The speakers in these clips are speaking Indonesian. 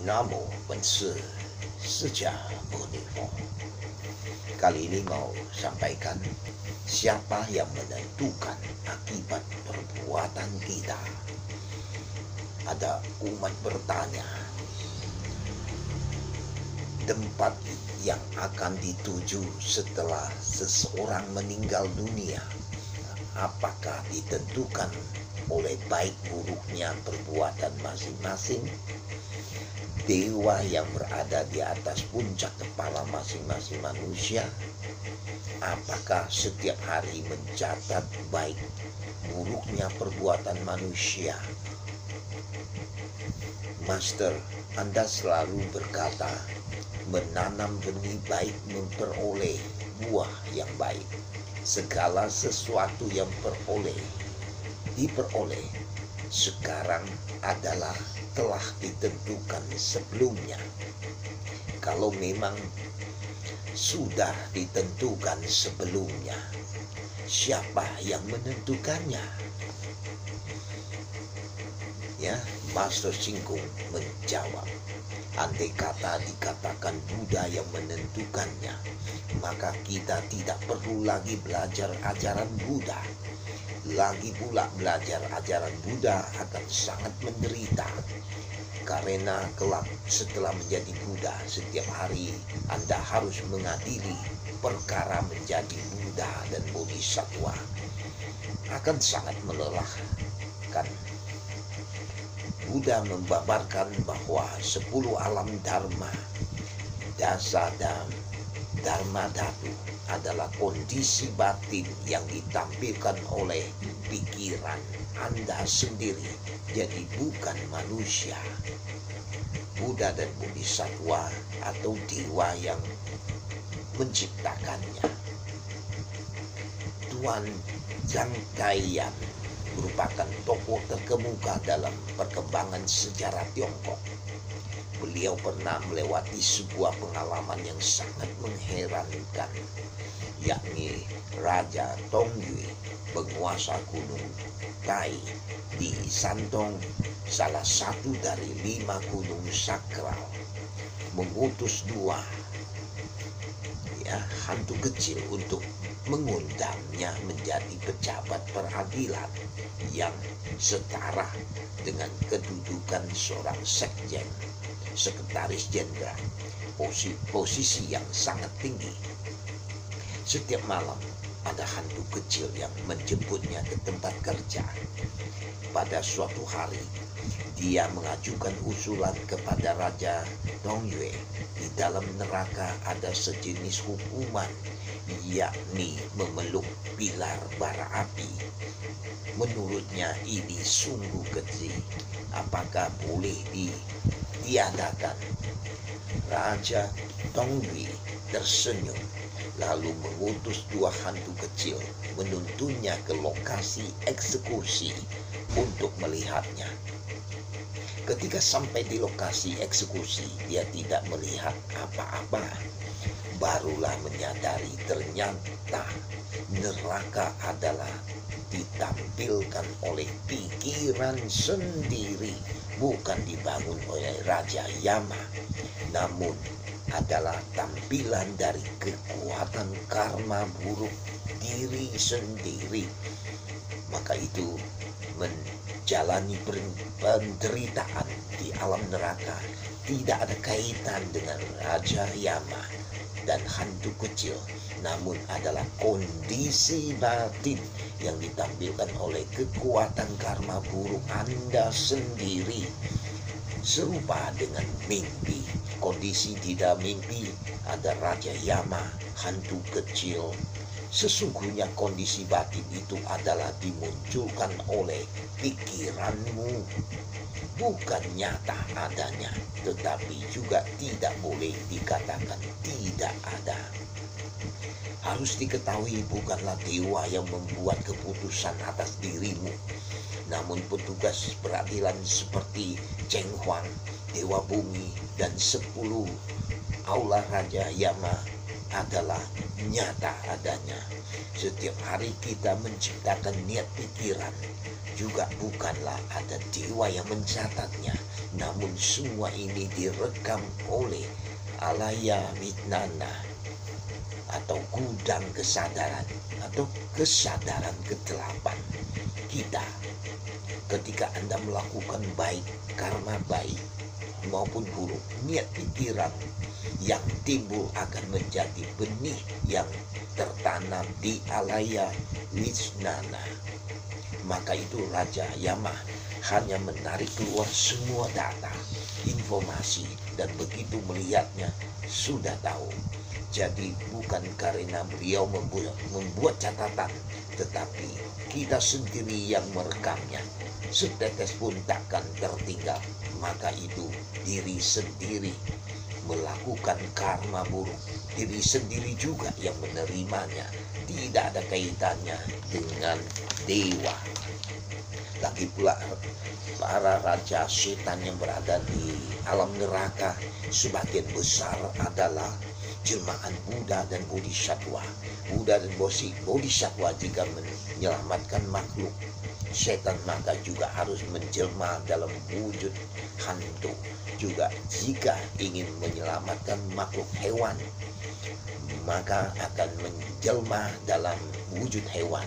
Namo Bense Seja Bonifo. Kali ini mau sampaikan siapa yang menentukan akibat perbuatan kita. Ada umat bertanya, tempat yang akan dituju setelah seseorang meninggal dunia, apakah ditentukan oleh baik buruknya perbuatan masing-masing? Dewa yang berada di atas puncak kepala masing-masing manusia, apakah setiap hari mencatat baik buruknya perbuatan manusia? Master, Anda selalu berkata, menanam benih baik memperoleh buah yang baik. Segala sesuatu yang diperoleh sekarang adalah telah ditentukan sebelumnya. Kalau memang sudah ditentukan sebelumnya, siapa yang menentukannya? Ya, Master Singkung menjawab, andai kata dikatakan Buddha yang menentukannya, maka kita tidak perlu lagi belajar ajaran Buddha. Lagi pula belajar ajaran Buddha akan sangat menderita, karena kelak setelah menjadi Buddha, setiap hari Anda harus mengadili perkara menjadi Buddha dan Bodhisattva. Akan sangat melelahkan. Buddha membabarkan bahwa 10 alam dharma, dasa dharma dhatu, adalah kondisi batin yang ditampilkan oleh pikiran Anda sendiri, jadi bukan manusia. Buddha dan Bodhisattva atau dewa yang menciptakannya. Tuan Zhang Kaiyan merupakan tokoh terkemuka dalam perkembangan sejarah Tiongkok. Beliau pernah melewati sebuah pengalaman yang sangat mengherankan, yakni Raja Tongyue, penguasa Gunung Tai di Santong, salah satu dari 5 gunung sakral, mengutus 2 hantu kecil untuk mengundangnya menjadi pejabat peradilan yang setara dengan kedudukan seorang sekjen, sekretaris jenderal, posisi yang sangat tinggi. Setiap malam ada hantu kecil yang menjemputnya ke tempat kerja. Pada suatu hari, dia mengajukan usulan kepada Raja Tongyue. Di dalam neraka ada sejenis hukuman, yakni memeluk pilar bara api. Menurutnya ini sungguh keji. Apakah boleh ditiadakan? Raja Tongyue tersenyum, lalu mengutus 2 hantu kecil menuntunnya ke lokasi eksekusi untuk melihatnya. Ketika sampai di lokasi eksekusi, dia tidak melihat apa-apa. Barulah menyadari ternyata neraka adalah ditampilkan oleh pikiran sendiri, bukan dibangun oleh Raja Yama, namun adalah tampilan dari kekuatan karma buruk diri sendiri. Maka itu menjalani penderitaan di alam neraka tidak ada kaitan dengan Raja Yama dan hantu kecil, namun adalah kondisi batin yang ditampilkan oleh kekuatan karma buruk Anda sendiri. Serupa dengan mimpi, kondisi di dalam mimpi ada Raja Yama, hantu kecil. Sesungguhnya kondisi batin itu adalah dimunculkan oleh pikiranmu, bukan nyata adanya, tetapi juga tidak boleh dikatakan tidak ada. Harus diketahui bukanlah dewa yang membuat keputusan atas dirimu, namun petugas peradilan seperti Cheng Huang, Dewa Bumi, dan 10 aula Raja Yama adalah nyata adanya. Setiap hari kita menciptakan niat pikiran, juga bukanlah ada dewa yang mencatatnya, Namun semua ini direkam oleh alaya mitnana atau gudang kesadaran atau kesadaran ke-8 kita. Ketika Anda melakukan baik, karma baik maupun buruk, niat pikiran yang timbul akan menjadi benih yang tertanam di alaya wisnana. Maka itu Raja Yama hanya menarik keluar semua data, informasi, dan begitu melihatnya sudah tahu. Jadi bukan karena beliau membuat catatan, tetapi kita sendiri yang merekamnya. Setetes pun takkan tertinggal. Maka itu diri sendiri melakukan karma buruk, diri sendiri juga yang menerimanya. Tidak ada kaitannya dengan dewa. Lagi pula para raja setan yang berada di alam neraka sebagian besar adalah jelmaan Buddha dan Bodhisattva. Buddha dan Bodhisattva jika menyelamatkan makhluk setan, maka juga harus menjelma dalam wujud hantu. Juga jika ingin menyelamatkan makhluk hewan, maka akan menjelma dalam wujud hewan.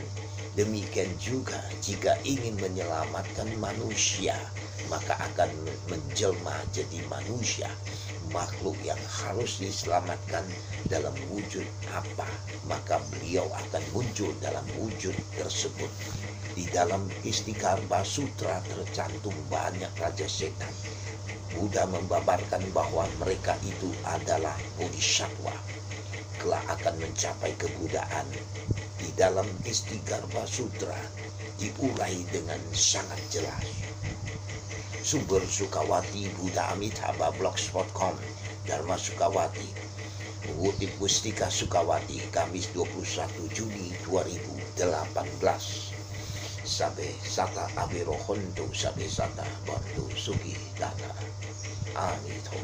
Demikian juga jika ingin menyelamatkan manusia, maka akan menjelma jadi manusia. Makhluk yang harus diselamatkan dalam wujud apa, maka beliau akan muncul dalam wujud tersebut. Di dalam Istikarba Sutra tercantum banyak raja setan. Buddha membabarkan bahwa mereka itu adalah bodhisattva, kelak akan mencapai kebudaan. Di dalam Istikarba Sutra diurai dengan sangat jelas. Sumber Sukawati, Buddha Amitabha, blogspot.com. Dharma Sukawati, mengutip Pustika Sukawati, Kamis 21 Juni 2018. Sabe sata abiro honto, sabe sata bantu sugi dana. Amitho.